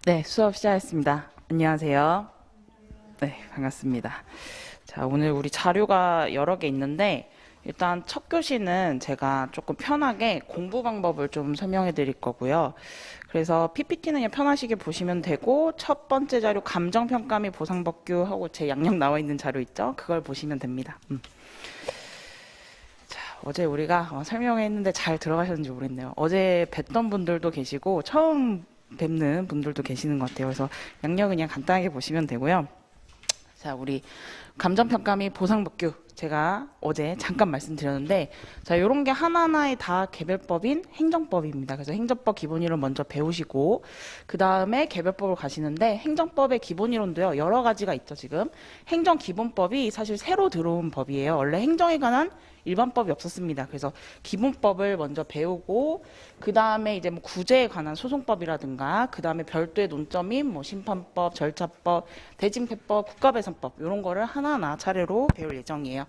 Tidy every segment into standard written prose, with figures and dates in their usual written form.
네, 수업 시작했습니다. 안녕하세요. 네, 반갑습니다. 자, 오늘 우리 자료가 여러 개 있는데, 일단 첫 교시는 제가 조금 편하게 공부 방법을 좀 설명해 드릴 거고요. 그래서 PPT는 그냥 편하시게 보시면 되고, 첫 번째 자료 감정평가 및 보상법규 하고 제 양념 나와 있는 자료 있죠? 그걸 보시면 됩니다. 자, 어제 우리가 설명했는데 잘 들어가셨는지 모르겠네요. 어제 뵀던 분들도 계시고, 처음 뵙는 분들도 계시는 것 같아요. 그래서 양념 그냥 간단하게 보시면 되고요. 자, 우리 감정평가 및 보상법규 제가 어제 잠깐 말씀드렸는데, 자, 요런 게 하나하나에 다 개별법인 행정법입니다. 그래서 행정법 기본이론 먼저 배우시고, 그 다음에 개별법을 가시는데, 행정법의 기본이론도요, 여러 가지가 있죠, 지금. 행정기본법이 사실 새로 들어온 법이에요. 원래 행정에 관한 일반법이 없었습니다. 그래서 기본법을 먼저 배우고, 그 다음에 이제 뭐 구제에 관한 소송법이라든가, 그 다음에 별도의 논점인 뭐 심판법, 절차법, 대징패법, 국가배상법 이런 거를 하나하나 차례로 배울 예정이에요.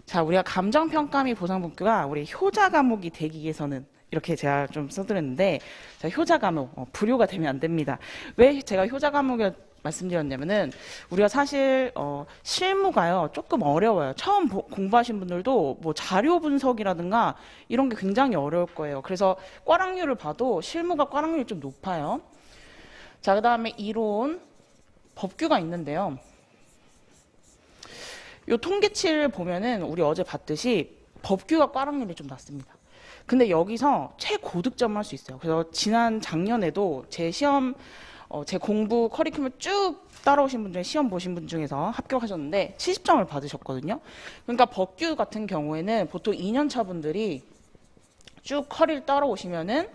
자, 우리가 감정평가 및 보상법규가 우리 효자 과목이 되기 위해서는 이렇게 제가 좀 써드렸는데, 자, 효자 과목 불효가 되면 안 됩니다. 왜 제가 효자 과목을 말씀드렸냐면은 우리가 사실 실무가요 조금 어려워요. 처음 공부하신 분들도 뭐 자료 분석이라든가 이런 게 굉장히 어려울 거예요. 그래서 꽈락률을 봐도 실무가 꽈락률이 좀 높아요. 자, 그다음에 이론 법규가 있는데요. 요 통계치를 보면은 우리 어제 봤듯이 법규가 꽈락률이 좀 낮습니다. 근데 여기서 최고득점을 할 수 있어요. 그래서 지난 작년에도 제 시험 제 공부 커리큘럼을 쭉 따라오신 분 중에 시험 보신 분 중에서 합격하셨는데 70점을 받으셨거든요. 그러니까 법규 같은 경우에는 보통 2년차 분들이 쭉 커리를 따라오시면은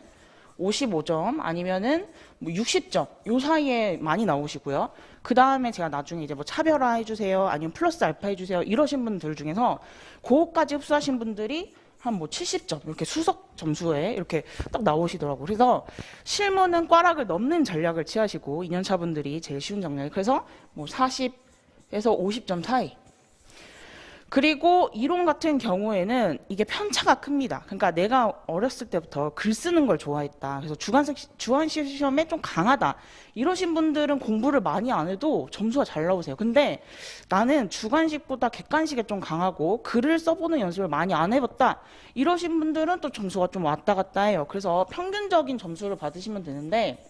55점 아니면은 뭐 60점 요 사이에 많이 나오시고요. 그 다음에 제가 나중에 이제 뭐 차별화 해주세요, 아니면 플러스 알파 해주세요 이러신 분들 중에서 그거까지 흡수하신 분들이 한 뭐 70점 이렇게 수석 점수에 이렇게 딱 나오시더라고요. 그래서 실무는 꽈락을 넘는 전략을 취하시고 2년차 분들이 제일 쉬운 전략이 그래서 뭐 40에서 50점 사이. 그리고 이론 같은 경우에는 이게 편차가 큽니다. 그러니까 내가 어렸을 때부터 글 쓰는 걸 좋아했다. 그래서 주관식 시험에 좀 강하다. 이러신 분들은 공부를 많이 안 해도 점수가 잘 나오세요. 근데 나는 주관식보다 객관식에 좀 강하고 글을 써보는 연습을 많이 안 해봤다. 이러신 분들은 또 점수가 좀 왔다 갔다 해요. 그래서 평균적인 점수를 받으시면 되는데,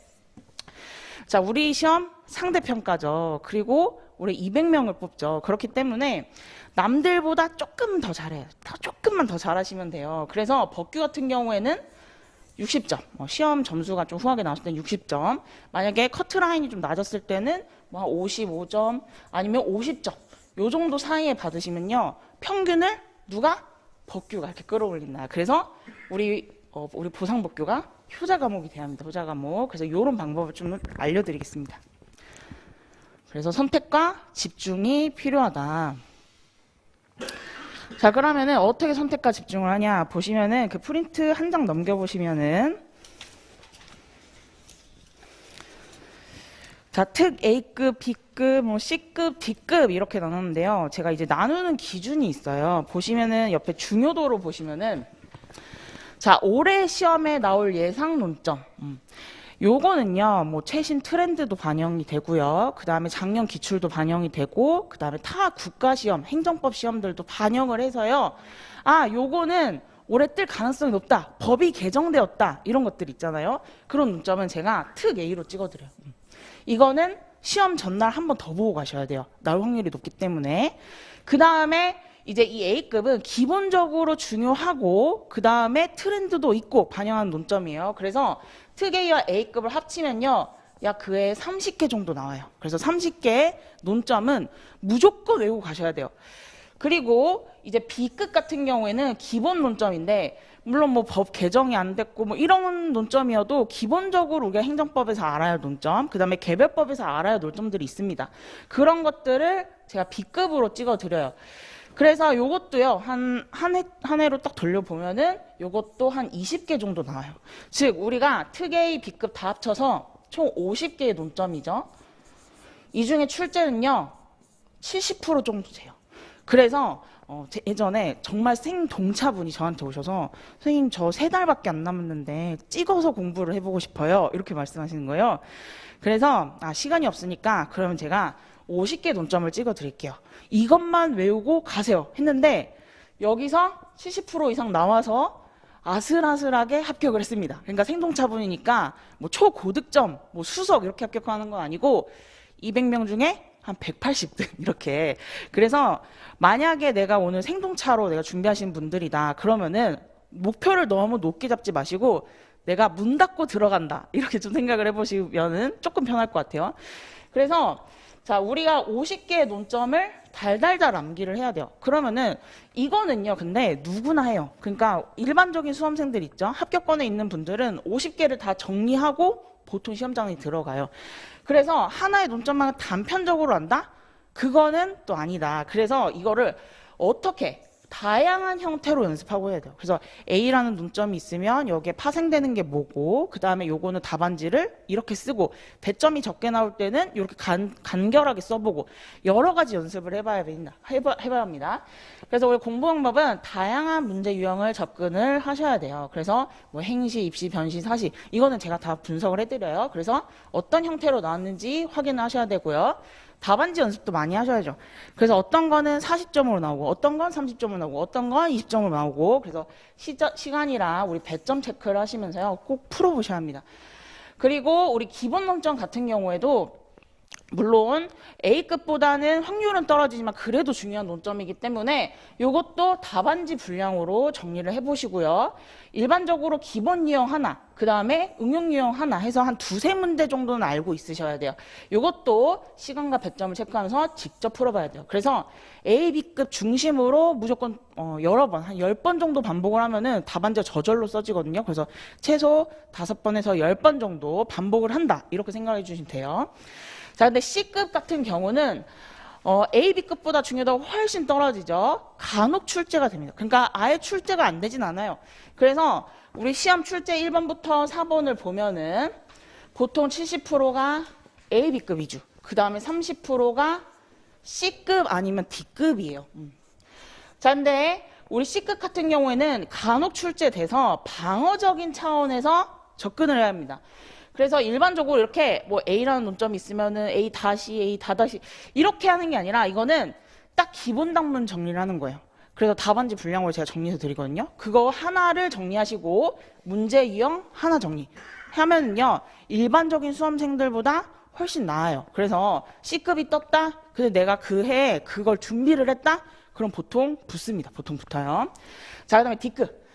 자, 우리 시험 상대평가죠. 그리고 우리 200명을 뽑죠. 그렇기 때문에 남들보다 조금 더 잘해요. 조금만 더 잘하시면 돼요. 그래서 법규 같은 경우에는 60점. 시험 점수가 좀 후하게 나왔을 때는 60점. 만약에 커트라인이 좀 낮았을 때는 뭐 55점 아니면 50점. 요 정도 사이에 받으시면요. 평균을 누가? 법규가 이렇게 끌어올린다. 그래서 우리 보상법규가 효자 과목이 돼야 합니다. 효자 과목. 그래서 이런 방법을 좀 알려드리겠습니다. 그래서 선택과 집중이 필요하다. 자, 그러면은 어떻게 선택과 집중을 하냐 보시면은 그 프린트 한 장 넘겨보시면은, 자, 특 A급, B급, 뭐 C급, D급 이렇게 나누는데요. 제가 이제 나누는 기준이 있어요. 보시면은 옆에 중요도로 보시면은, 자, 올해 시험에 나올 예상 논점. 요거는요, 뭐 최신 트렌드도 반영이 되고요. 그 다음에 작년 기출도 반영이 되고, 그 다음에 타 국가 시험, 행정법 시험들도 반영을 해서요. 아, 요거는 올해 뜰 가능성이 높다. 법이 개정되었다. 이런 것들 있잖아요. 그런 논점은 제가 특 A로 찍어드려요. 이거는 시험 전날 한 번 더 보고 가셔야 돼요. 나올 확률이 높기 때문에. 그 다음에 이제 이 A급은 기본적으로 중요하고 그 다음에 트렌드도 있고 반영한 논점이에요. 그래서 특 A와 A급을 합치면요. 약 그에 30개 정도 나와요. 그래서 30개의 논점은 무조건 외우고 가셔야 돼요. 그리고 이제 B급 같은 경우에는 기본 논점인데, 물론 뭐 법 개정이 안 됐고 뭐 이런 논점이어도 기본적으로 우리가 행정법에서 알아야 할 논점, 그 다음에 개별법에서 알아야 할 논점들이 있습니다. 그런 것들을 제가 B급으로 찍어드려요. 그래서 요것도요, 한 해로 딱 돌려보면은 요것도 한 20개 정도 나와요. 즉, 우리가 특 A, B급 다 합쳐서 총 50개의 논점이죠. 이 중에 출제는요, 70% 정도 돼요. 그래서 예전에 정말 생동차분이 저한테 오셔서 선생님 저 3달밖에 안 남았는데 찍어서 공부를 해보고 싶어요. 이렇게 말씀하시는 거예요. 그래서 시간이 없으니까 그러면 제가 50개 논점을 찍어 드릴게요. 이것만 외우고 가세요. 했는데 여기서 70% 이상 나와서 아슬아슬하게 합격을 했습니다. 그러니까 생동차분이니까 뭐 초고득점, 뭐 수석 이렇게 합격하는 건 아니고 200명 중에 한 180등 이렇게. 그래서 만약에 내가 오늘 생동차로 내가 준비하신 분들이다 그러면은 목표를 너무 높게 잡지 마시고 내가 문 닫고 들어간다 이렇게 좀 생각을 해보시면은 조금 편할 것 같아요. 그래서 자, 우리가 50개의 논점을 달달달 암기를 해야 돼요. 그러면은 이거는요, 근데 누구나 해요. 그러니까 일반적인 수험생들 있죠. 합격권에 있는 분들은 50개를 다 정리하고 보통 시험장에 들어가요. 그래서 하나의 논점만 단편적으로 한다? 그거는 또 아니다. 그래서 이거를 어떻게 다양한 형태로 연습하고 해야 돼요. 그래서 A라는 논점이 있으면 여기에 파생되는 게 뭐고, 그 다음에 요거는 답안지를 이렇게 쓰고, 배점이 적게 나올 때는 이렇게 간결하게 써보고, 여러 가지 연습을 해봐야 합니다. 그래서 우리 공부 방법은 다양한 문제 유형을 접근을 하셔야 돼요. 그래서 뭐 행시, 입시, 변시, 사시, 이거는 제가 다 분석을 해드려요. 그래서 어떤 형태로 나왔는지 확인을 하셔야 되고요. 답안지 연습도 많이 하셔야죠. 그래서 어떤 거는 40점으로 나오고 어떤 건 30점으로 나오고 어떤 건 20점으로 나오고, 그래서 시간이랑 우리 배점 체크를 하시면서요 꼭 풀어보셔야 합니다. 그리고 우리 기본 논점 같은 경우에도 물론 A급보다는 확률은 떨어지지만 그래도 중요한 논점이기 때문에 이것도 답안지 분량으로 정리를 해보시고요. 일반적으로 기본 유형 하나, 그 다음에 응용 유형 하나 해서 한 2-3문제 정도는 알고 있으셔야 돼요. 이것도 시간과 배점을 체크하면서 직접 풀어봐야 돼요. 그래서 A, B급 중심으로 무조건 여러 번, 한 10번 정도 반복을 하면은 답안지가 저절로 써지거든요. 그래서 최소 5번에서 10번 정도 반복을 한다, 이렇게 생각해 주시면 돼요. 자, 근데 C급 같은 경우는 A, B급보다 중요도가 훨씬 떨어지죠. 간혹 출제가 됩니다. 그러니까 아예 출제가 안 되진 않아요. 그래서 우리 시험 출제 1번부터 4번을 보면은 보통 70%가 A, B급 위주, 그 다음에 30%가 C급 아니면 D급이에요. 자, 근데 우리 C급 같은 경우에는 간혹 출제돼서 방어적인 차원에서 접근을 해야 합니다. 그래서 일반적으로 이렇게 뭐 A라는 논점이 있으면은 A 다시 A 다다시 이렇게 하는 게 아니라 이거는 딱 기본 단문 정리를 하는 거예요. 그래서 답안지 분량으로 제가 정리해서 드리거든요. 그거 하나를 정리하시고 문제 유형 하나 정리하면요 일반적인 수험생들보다 훨씬 나아요. 그래서 C급이 떴다. 근데 내가 그 해에 그걸 준비를 했다. 그럼 보통 붙습니다. 보통 붙어요. 자, 그다음에 D급.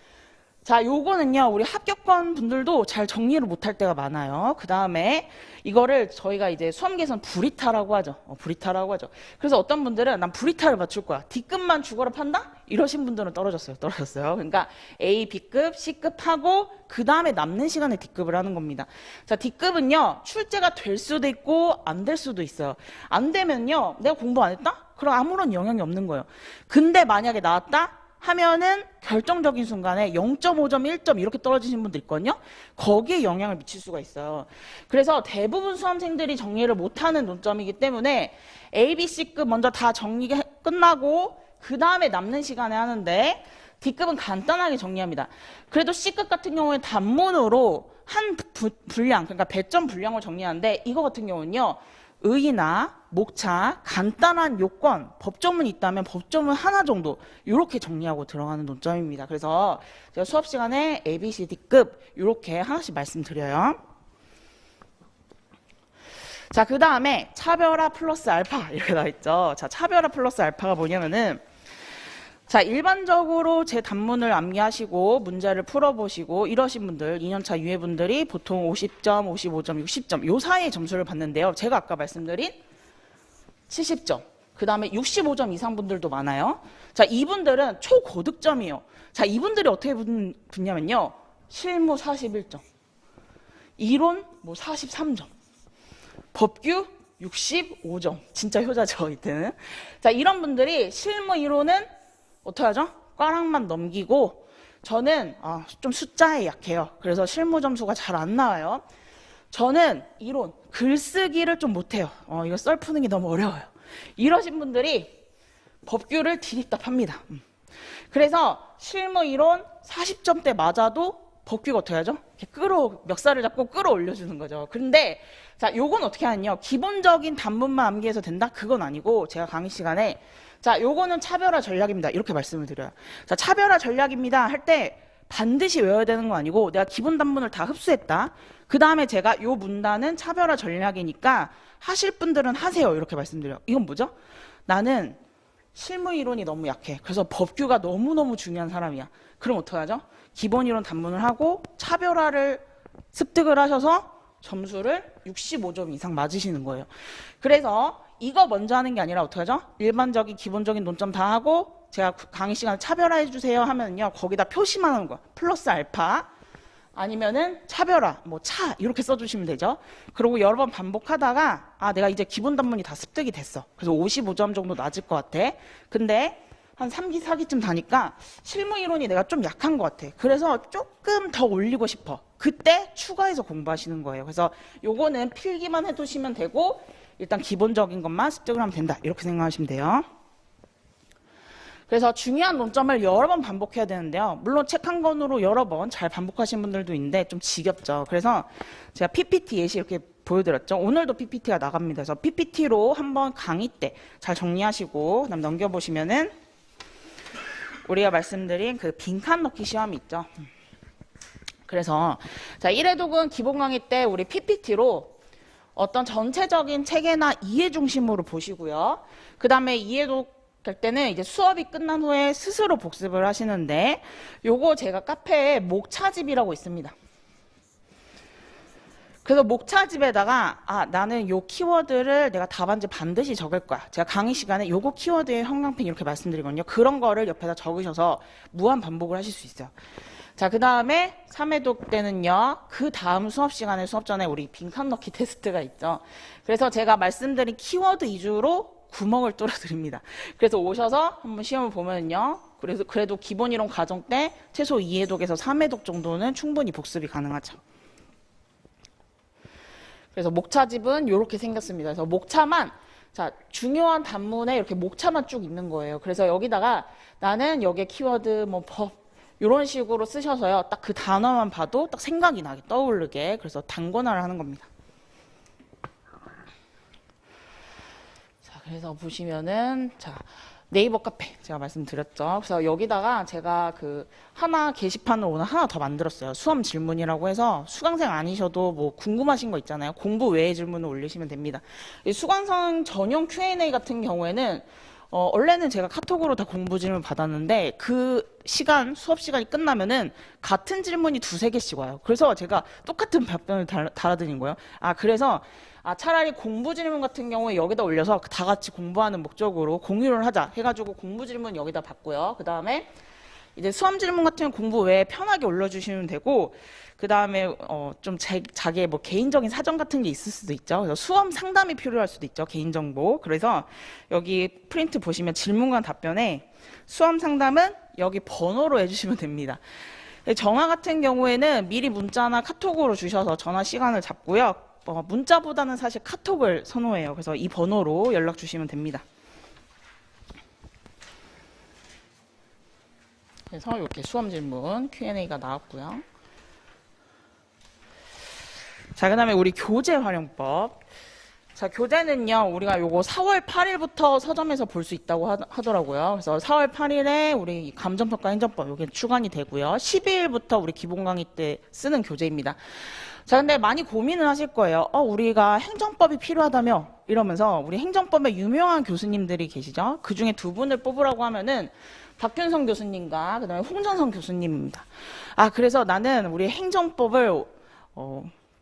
자, 요거는요 우리 합격권 분들도 잘 정리를 못할 때가 많아요. 그 다음에 이거를 저희가 이제 수험 개선 불이타라고 하죠. 불이타라고 하죠. 그래서 어떤 분들은 난 불이타를 맞출 거야, D급만 죽어라 판다? 이러신 분들은 떨어졌어요. 그러니까 A, B급, C급 하고 그 다음에 남는 시간에 D급을 하는 겁니다. 자, D급은요 출제가 될 수도 있고 안 될 수도 있어요. 안 되면요 내가 공부 안 했다? 그럼 아무런 영향이 없는 거예요. 근데 만약에 나왔다? 하면은 결정적인 순간에 0.5점, 1점 이렇게 떨어지신 분들 있거든요. 거기에 영향을 미칠 수가 있어요. 그래서 대부분 수험생들이 정리를 못하는 논점이기 때문에 A, B, C급 먼저 다 정리가 끝나고 그 다음에 남는 시간에 하는데 D급은 간단하게 정리합니다. 그래도 C급 같은 경우에 단문으로 한 분량, 그러니까 배점 분량을 정리하는데 이거 같은 경우는요. 의의나 목차, 간단한 요건, 법조문이 있다면 법조문 하나 정도 이렇게 정리하고 들어가는 논점입니다. 그래서 제가 수업 시간에 A, B, C, D급 이렇게 하나씩 말씀드려요. 자, 그 다음에 차별화 플러스 알파 이렇게 나와 있죠. 자, 차별화 플러스 알파가 뭐냐면은 자, 일반적으로 제 단문을 암기하시고 문제를 풀어보시고 이러신 분들, 2년차 유예분들이 보통 50점, 55점, 60점 요 사이의 점수를 받는데요. 제가 아까 말씀드린 70점, 그 다음에 65점 이상 분들도 많아요. 자, 이분들은 초고득점이에요. 자, 이분들이 어떻게 붙냐면요. 실무 41점, 이론 뭐 43점, 법규 65점. 진짜 효자죠, 이때는. 자, 이런 분들이 실무 이론은 어떻게 하죠? 꽈락만 넘기고, 저는 좀 숫자에 약해요. 그래서 실무 점수가 잘 안 나와요. 저는 이론, 글쓰기를 좀 못해요. 이거 썰 푸는 게 너무 어려워요. 이러신 분들이 법규를 디립다 팝니다. 그래서 실무 이론 40점대 맞아도 법규가 어떻게 하죠? 이렇게 멱살을 잡고 끌어올려주는 거죠. 근데 자, 요건 어떻게 하냐요? 기본적인 단문만 암기해서 된다? 그건 아니고 제가 강의 시간에 자, 요거는 차별화 전략입니다. 이렇게 말씀을 드려요. 자, 차별화 전략입니다 할 때 반드시 외워야 되는 거 아니고 내가 기본 단문을 다 흡수했다. 그 다음에 제가 요 문단은 차별화 전략이니까 하실 분들은 하세요. 이렇게 말씀드려요. 이건 뭐죠? 나는 실무 이론이 너무 약해. 그래서 법규가 너무너무 중요한 사람이야. 그럼 어떡하죠? 기본 이론 단문을 하고 차별화를 습득을 하셔서 점수를 65점 이상 맞으시는 거예요. 그래서 이거 먼저 하는 게 아니라 어떡하죠? 일반적인 기본적인 논점 다 하고 제가 강의 시간에 차별화해 주세요 하면요. 거기다 표시만 하는 거야. 플러스 알파 아니면은 차별화, 뭐 차 이렇게 써주시면 되죠. 그리고 여러 번 반복하다가 아 내가 이제 기본 단문이 다 습득이 됐어. 그래서 55점 정도 낮을 것 같아. 근데 한 3기, 4기쯤 다니까 실무 이론이 내가 좀 약한 것 같아. 그래서 조금 더 올리고 싶어. 그때 추가해서 공부하시는 거예요. 그래서 요거는 필기만 해두시면 되고 일단 기본적인 것만 습득을 하면 된다. 이렇게 생각하시면 돼요. 그래서 중요한 논점을 여러 번 반복해야 되는데요. 물론 책 한 권으로 여러 번 잘 반복하신 분들도 있는데 좀 지겹죠. 그래서 제가 PPT 예시 이렇게 보여드렸죠. 오늘도 PPT가 나갑니다. 그래서 PPT로 한번 강의 때 잘 정리하시고 그다음 넘겨보시면은 우리가 말씀드린 그 빈칸 넣기 시험이 있죠. 그래서 자 1회독은 기본 강의 때 우리 PPT로 어떤 전체적인 체계나 이해 중심으로 보시고요. 그 다음에 2회독 될 때는 이제 수업이 끝난 후에 스스로 복습을 하시는데 요거 제가 카페에 목차집이라고 있습니다. 그래서 목차집에다가 아 나는 요 키워드를 내가 답안지 반드시 적을 거야. 제가 강의 시간에 요거 키워드의 형광펜 이렇게 말씀드리거든요. 그런 거를 옆에다 적으셔서 무한 반복을 하실 수 있어요. 자, 그 다음에 3회독 때는요. 그 다음 수업 시간에 수업 전에 우리 빈칸 넣기 테스트가 있죠. 그래서 제가 말씀드린 키워드 위주로 구멍을 뚫어드립니다. 그래서 오셔서 한번 시험을 보면요. 그래도 기본 이론 과정 때 최소 2회독에서 3회독 정도는 충분히 복습이 가능하죠. 그래서 목차집은 이렇게 생겼습니다. 그래서 목차만 자 중요한 단문에 이렇게 목차만 쭉 있는 거예요. 그래서 여기다가 나는 여기에 키워드 뭐 법 이런 식으로 쓰셔서요. 딱 그 단어만 봐도 딱 생각이 나게 떠오르게 그래서 단권화를 하는 겁니다. 자 그래서 보시면은 자 네이버 카페 제가 말씀드렸죠. 그래서 여기다가 제가 그 하나 게시판을 오늘 하나 더 만들었어요. 수험 질문이라고 해서 수강생 아니셔도 뭐 궁금하신 거 있잖아요. 공부 외의 질문을 올리시면 됩니다. 이 수강생 전용 Q&A 같은 경우에는 원래는 제가 카톡으로 다 공부 질문 받았는데 그 시간 수업 시간이 끝나면은 같은 질문이 2-3개씩 와요. 그래서 제가 똑같은 답변을 달아드린 거예요. 아 그래서 차라리 공부 질문 같은 경우에 여기다 올려서 다 같이 공부하는 목적으로 공유를 하자 해가지고 공부 질문 여기다 받고요. 그 다음에 이제 수험 질문 같은 경우 공부 외에 편하게 올려주시면 되고 그 다음에 좀 자기의 뭐 개인적인 사정 같은 게 있을 수도 있죠. 그래서 수험 상담이 필요할 수도 있죠. 개인정보. 그래서 여기 프린트 보시면 질문과 답변에 수험 상담은 여기 번호로 해주시면 됩니다. 전화 같은 경우에는 미리 문자나 카톡으로 주셔서 전화 시간을 잡고요. 문자보다는 사실 카톡을 선호해요. 그래서 이 번호로 연락 주시면 됩니다. 그래서 이렇게 수험 질문 Q&A가 나왔고요. 자, 그 다음에 우리 교재 활용법. 자, 교재는요, 우리가 요거 4월 8일부터 서점에서 볼 수 있다고 하더라고요. 그래서 4월 8일에 우리 감정평가 행정법, 요게 출간이 되고요. 12일부터 우리 기본 강의 때 쓰는 교재입니다. 자, 근데 많이 고민을 하실 거예요. 우리가 행정법이 필요하다며? 이러면서 우리 행정법에 유명한 교수님들이 계시죠? 그 중에 2분을 뽑으라고 하면은 박균성 교수님과 그 다음에 홍전성 교수님입니다. 그래서 나는 우리 행정법을,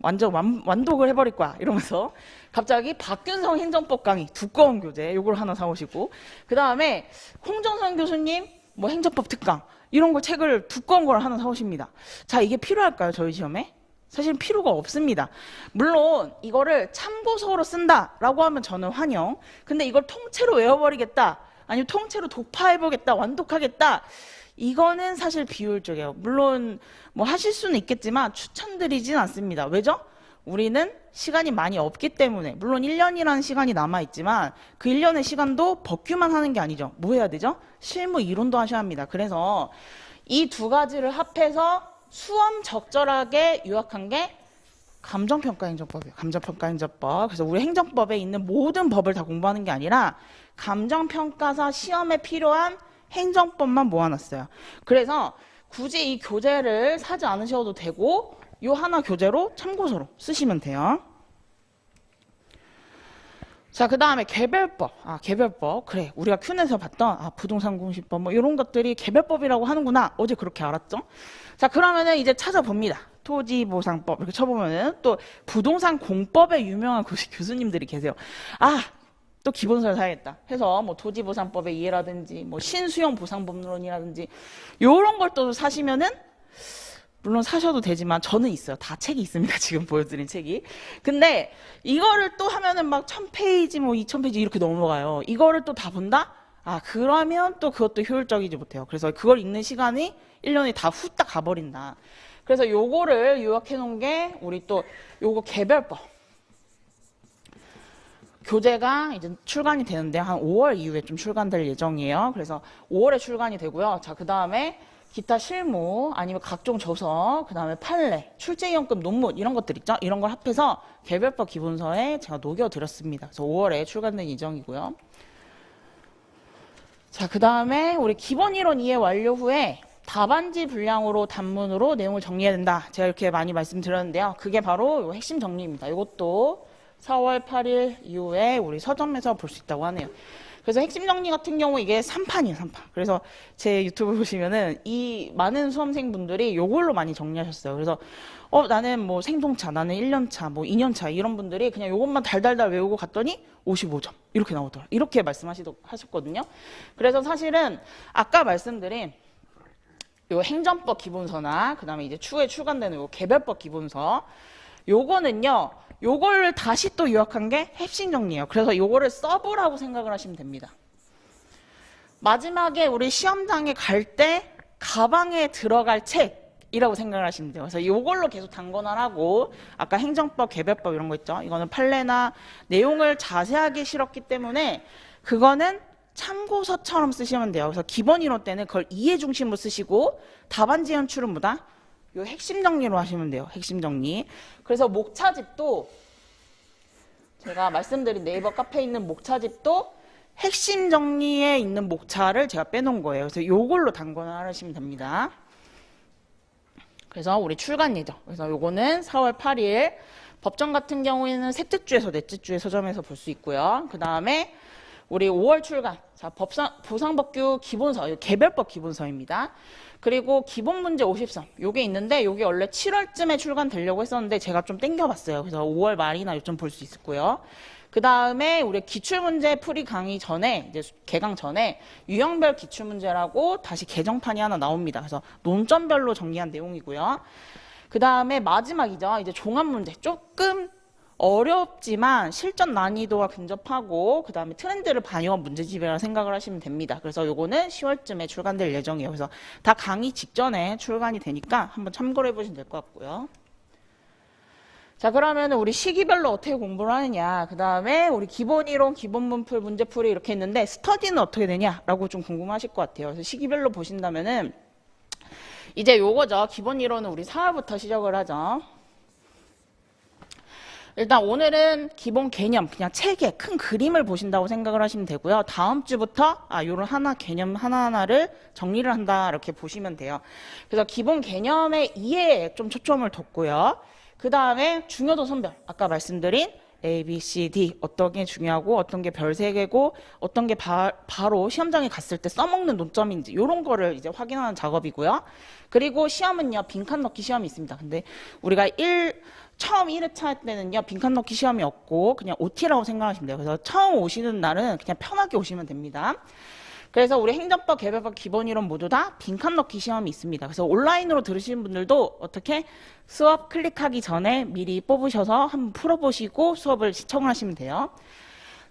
완전 완독을 해버릴 거야. 이러면서 갑자기 박균성 행정법 강의 두꺼운 교재 요걸 하나 사오시고 그 다음에 홍정선 교수님 뭐 행정법 특강 이런 거 책을 두꺼운 걸 하나 사오십니다. 자 이게 필요할까요? 저희 시험에? 사실 필요가 없습니다. 물론 이거를 참고서로 쓴다라고 하면 저는 환영. 근데 이걸 통째로 외워버리겠다 아니면 통째로 독파해보겠다 완독하겠다 이거는 사실 비효율적이에요. 물론 뭐 하실 수는 있겠지만 추천드리진 않습니다. 왜죠? 우리는 시간이 많이 없기 때문에 물론 1년이라는 시간이 남아있지만 그 1년의 시간도 법규만 하는 게 아니죠. 뭐 해야 되죠? 실무 이론도 하셔야 합니다. 그래서 이 두 가지를 합해서 수험 적절하게 요약한 게 감정평가행정법이에요. 감정평가행정법. 그래서 우리 행정법에 있는 모든 법을 다 공부하는 게 아니라 감정평가사 시험에 필요한 행정법만 모아놨어요. 그래서 굳이 이 교재를 사지 않으셔도 되고 요 하나 교재로 참고서로 쓰시면 돼요. 자, 그 다음에 개별법. 개별법. 그래, 우리가 큐넷에서 봤던 부동산 공시법 뭐 이런 것들이 개별법이라고 하는구나. 어제 그렇게 알았죠? 자, 그러면은 이제 찾아봅니다. 토지보상법 이렇게 쳐보면은 또 부동산 공법에 유명한 교수님들이 계세요. 또 기본서를 사야겠다 해서 뭐 토지보상법의 이해라든지 뭐 신수용 보상법론이라든지 요런 걸 또 사시면은 물론 사셔도 되지만 저는 있어요. 다 책이 있습니다. 지금 보여드린 책이. 근데 이거를 또 하면은 막 1000페이지 뭐 2000페이지 이렇게 넘어가요. 이거를 또 다 본다? 그러면 또 그것도 효율적이지 못해요. 그래서 그걸 읽는 시간이 1년이 다 후딱 가버린다. 그래서 요거를 요약해 놓은 게 우리 또 요거 개별법. 교재가 이제 출간이 되는데 한 5월 이후에 좀 출간될 예정이에요. 그래서 5월에 출간이 되고요. 자, 그 다음에 기타 실무 아니면 각종 저서, 그 다음에 판례, 출제위원급 논문 이런 것들 있죠. 이런 걸 합해서 개별법 기본서에 제가 녹여드렸습니다. 그래서 5월에 출간된 예정이고요. 자, 그 다음에 우리 기본 이론 이해 완료 후에 답안지 분량으로 단문으로 내용을 정리해야 된다. 제가 이렇게 많이 말씀드렸는데요. 그게 바로 핵심 정리입니다. 이것도 4월 8일 이후에 우리 서점에서 볼 수 있다고 하네요. 그래서 핵심 정리 같은 경우 이게 3판이에요, 3판. 그래서 제 유튜브 보시면은 이 많은 수험생분들이 요걸로 많이 정리하셨어요. 그래서 나는 뭐 생동차, 나는 1년차, 뭐 2년차 이런 분들이 그냥 요것만 달달달 외우고 갔더니 55점 이렇게 나오더라고요. 이렇게 말씀하셨거든요. 그래서 사실은 아까 말씀드린 요 행정법 기본서나 그 다음에 이제 추후에 출간되는 요 개별법 기본서 요거는요. 요걸 다시 또 요약한 게 핵심 정리예요. 그래서 요거를 서브라고 생각을 하시면 됩니다. 마지막에 우리 시험장에 갈 때 가방에 들어갈 책이라고 생각을 하시면 돼요. 그래서 요걸로 계속 단권화하고 아까 행정법, 개별법 이런 거 있죠. 이거는 판례나 내용을 자세하게 실었기 때문에 그거는 참고서처럼 쓰시면 돼요. 그래서 기본 이론 때는 그걸 이해 중심으로 쓰시고 답안지 연출은 뭐다? 요 핵심 정리로 하시면 돼요. 핵심 정리. 그래서 목차집도 제가 말씀드린 네이버 카페에 있는 목차집도 핵심 정리에 있는 목차를 제가 빼놓은 거예요. 그래서 요걸로 단권화 하시면 됩니다. 그래서 우리 출간 예정. 그래서 요거는 4월 8일 법정 같은 경우에는 셋째 주에서 넷째 주에 서점에서 볼 수 있고요. 그 다음에 우리 5월 출간. 자, 보상법규 기본서, 개별법 기본서입니다. 그리고 기본 문제 50선 요게 있는데 요게 원래 7월쯤에 출간되려고 했었는데 제가 좀 땡겨봤어요. 그래서 5월 말이나 요즘 볼 수 있고요. 그 다음에 우리 기출문제 풀이 강의 전에 이제 개강 전에 유형별 기출문제라고 다시 개정판이 하나 나옵니다. 그래서 논점별로 정리한 내용이고요. 그 다음에 마지막이죠. 이제 종합문제 조금 어렵지만 실전 난이도가 근접하고 그 다음에 트렌드를 반영한 문제집이라 생각을 하시면 됩니다. 그래서 요거는 10월쯤에 출간될 예정이에요. 그래서 다 강의 직전에 출간이 되니까 한번 참고를 해보시면 될 것 같고요. 자, 그러면 우리 시기별로 어떻게 공부를 하느냐, 그 다음에 우리 기본 이론, 기본 문풀, 문제풀이 이렇게 있는데 스터디는 어떻게 되냐라고 좀 궁금하실 것 같아요. 그래서 시기별로 보신다면은 이제 요거죠. 기본 이론은 우리 4월부터 시작을 하죠. 일단 오늘은 기본 개념, 그냥 책의 큰 그림을 보신다고 생각을 하시면 되고요. 다음 주부터 요런 개념 하나하나를 정리를 한다 이렇게 보시면 돼요. 그래서 기본 개념의 이해에 좀 초점을 뒀고요. 그 다음에 중요도 선별, 아까 말씀드린 A, B, C, D 어떤 게 중요하고 어떤 게 별 3개고 어떤 게 바로 시험장에 갔을 때 써먹는 논점인지 이런 거를 이제 확인하는 작업이고요. 그리고 시험은요, 빈칸 넣기 시험이 있습니다. 근데 우리가 처음 1회차 때는요, 빈칸 넣기 시험이 없고 그냥 OT라고 생각하시면 돼요. 그래서 처음 오시는 날은 그냥 편하게 오시면 됩니다. 그래서 우리 행정법, 개별법, 기본이론 모두 다 빈칸 넣기 시험이 있습니다. 그래서 온라인으로 들으시는 분들도 어떻게 수업 클릭하기 전에 미리 뽑으셔서 한번 풀어보시고 수업을 시청을 하시면 돼요.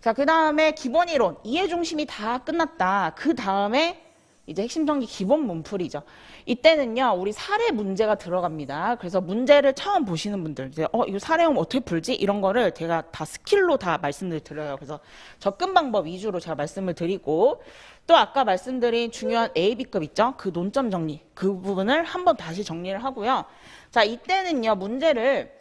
자, 그 다음에 기본이론, 이해 중심이 다 끝났다. 그 다음에 이제 핵심 전기 기본 문풀이죠. 이때는요, 우리 사례 문제가 들어갑니다. 그래서 문제를 처음 보시는 분들, 이제, 이거 사례형 어떻게 풀지? 이런 거를 제가 다 스킬로 다 말씀을 드려요. 그래서 접근 방법 위주로 제가 말씀을 드리고, 또 아까 말씀드린 중요한 A, B급 있죠? 그 논점 정리, 그 부분을 한번 다시 정리를 하고요. 자, 이때는요, 문제를,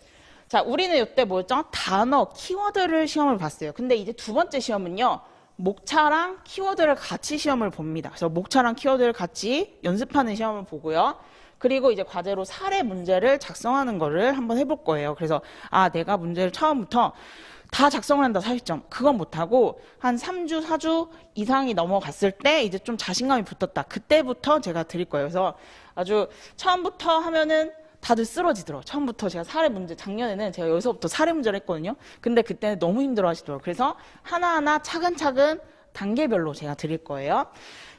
자, 우리는 이때 뭐였죠? 단어, 키워드를 시험을 봤어요. 근데 이제 두 번째 시험은요, 목차랑 키워드를 같이 시험을 봅니다. 그래서 목차랑 키워드를 같이 연습하는 시험을 보고요. 그리고 이제 과제로 사례 문제를 작성하는 거를 한번 해볼 거예요. 그래서 내가 문제를 처음부터 다 작성을 한다 40점. 그건 못하고 한 3주, 4주 이상이 넘어갔을 때 이제 좀 자신감이 붙었다. 그때부터 제가 드릴 거예요. 그래서 아주 처음부터 하면은 다들 쓰러지더라고요. 처음부터 제가 사례 문제, 작년에는 제가 여기서부터 사례 문제를 했거든요. 근데 그때는 너무 힘들어 하시더라고요. 그래서 하나하나 차근차근 단계별로 제가 드릴 거예요.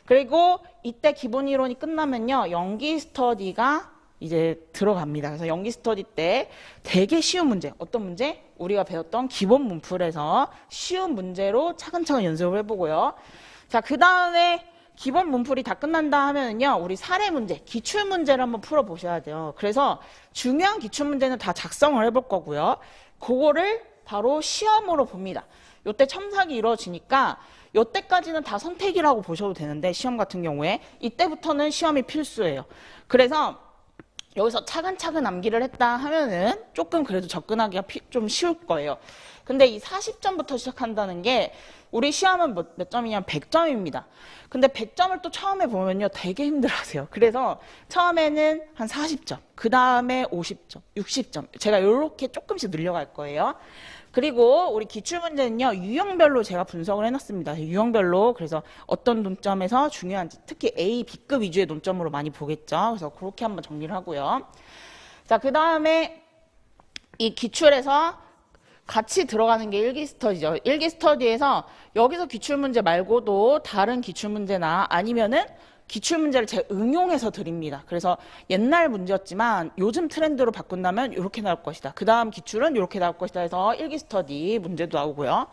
그리고 이때 기본 이론이 끝나면요, 연기 스터디가 이제 들어갑니다. 그래서 연기 스터디 때 되게 쉬운 문제, 어떤 문제? 우리가 배웠던 기본 문풀에서 쉬운 문제로 차근차근 연습을 해보고요. 자, 그 다음에 기본 문풀이 다 끝난다 하면은요, 우리 사례 문제, 기출 문제를 한번 풀어 보셔야 돼요. 그래서 중요한 기출 문제는 다 작성을 해볼 거고요. 그거를 바로 시험으로 봅니다. 요때 첨삭이 이루어지니까 요때까지는 다 선택이라고 보셔도 되는데, 시험 같은 경우에 이때부터는 시험이 필수예요. 그래서 여기서 차근차근 암기를 했다 하면은 조금 그래도 접근하기가 좀 쉬울 거예요. 근데 이 40점부터 시작한다는 게 우리 시험은 몇 점이냐면 100점입니다. 근데 100점을 또 처음에 보면요, 되게 힘들어하세요. 그래서 처음에는 한 40점, 그 다음에 50점, 60점. 제가 이렇게 조금씩 늘려갈 거예요. 그리고 우리 기출문제는요, 유형별로 제가 분석을 해놨습니다. 유형별로. 그래서 어떤 논점에서 중요한지, 특히 A, B급 위주의 논점으로 많이 보겠죠. 그래서 그렇게 한번 정리를 하고요. 자, 그 다음에 이 기출에서 같이 들어가는 게 일기 스터디죠. 일기 스터디에서 여기서 기출문제 말고도 다른 기출문제나 아니면은 기출문제를 제가 응용해서 드립니다. 그래서 옛날 문제였지만 요즘 트렌드로 바꾼다면 이렇게 나올 것이다. 그 다음 기출은 이렇게 나올 것이다 해서 일기 스터디 문제도 나오고요.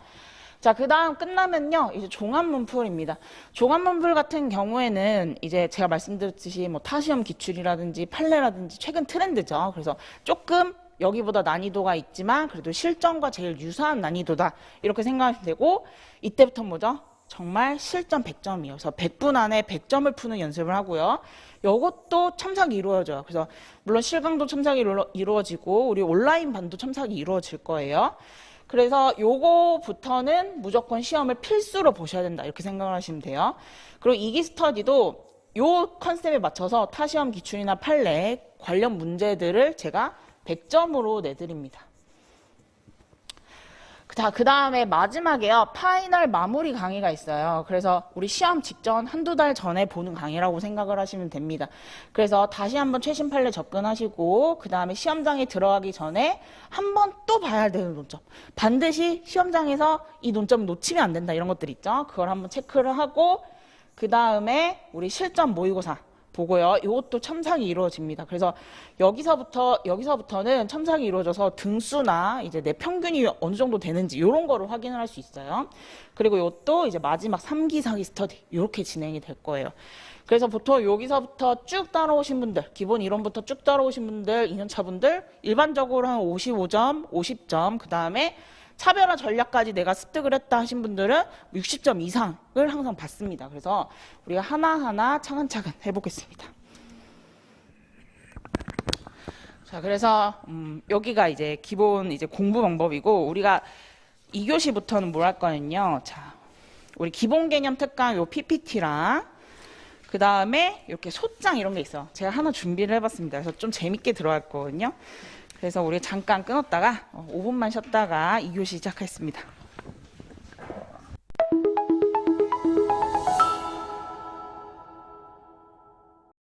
자, 그 다음 끝나면요, 이제 종합문풀입니다. 종합문풀 같은 경우에는 이제 제가 말씀드렸듯이 뭐 타시험 기출이라든지 판례라든지 최근 트렌드죠. 그래서 조금 여기보다 난이도가 있지만 그래도 실전과 제일 유사한 난이도다, 이렇게 생각하시면 되고, 이때부터 뭐죠? 정말 실전 100점이에요. 그래서 100분 안에 100점을 푸는 연습을 하고요. 이것도 첨삭이 이루어져요. 그래서 물론 실강도 첨삭이 이루어지고 우리 온라인 반도 첨삭이 이루어질 거예요. 그래서 요거부터는 무조건 시험을 필수로 보셔야 된다, 이렇게 생각을 하시면 돼요. 그리고 이기 스터디도 요 컨셉에 맞춰서 타시험 기출이나 판례 관련 문제들을 제가 100점으로 내드립니다. 자, 그 다음에 마지막에요, 파이널 마무리 강의가 있어요. 그래서 우리 시험 직전 한두 달 전에 보는 강의라고 생각을 하시면 됩니다. 그래서 다시 한번 최신 판례 접근하시고, 그 다음에 시험장에 들어가기 전에 한번 또 봐야 되는 논점, 반드시 시험장에서 이 논점 놓치면 안 된다, 이런 것들 있죠. 그걸 한번 체크를 하고, 그 다음에 우리 실전 모의고사 보고요. 이것도 첨삭이 이루어집니다. 그래서 여기서부터는 첨삭이 이루어져서 등수나 이제 내 평균이 어느 정도 되는지 이런 거를 확인을 할 수 있어요. 그리고 이것도 이제 마지막 3기, 4기 스터디 이렇게 진행이 될 거예요. 그래서 보통 여기서부터 쭉 따라오신 분들, 기본 이론부터 쭉 따라오신 분들, 2년차 분들 일반적으로 한 55점, 50점, 그 다음에 차별화 전략까지 내가 습득을 했다 하신 분들은 60점 이상을 항상 받습니다. 그래서 우리가 하나하나 차근차근 해보겠습니다. 자, 그래서 여기가 이제 기본 이제 공부 방법이고, 우리가 2교시부터는 뭘 할 거냐면요. 자, 우리 기본 개념 특강 요 PPT랑 그 다음에 이렇게 소장 이런 게 있어요. 제가 하나 준비를 해봤습니다. 그래서 좀 재밌게 들어갈 거거든요. 그래서 우리 잠깐 끊었다가 5분만 쉬었다가 2교시 시작하겠습니다.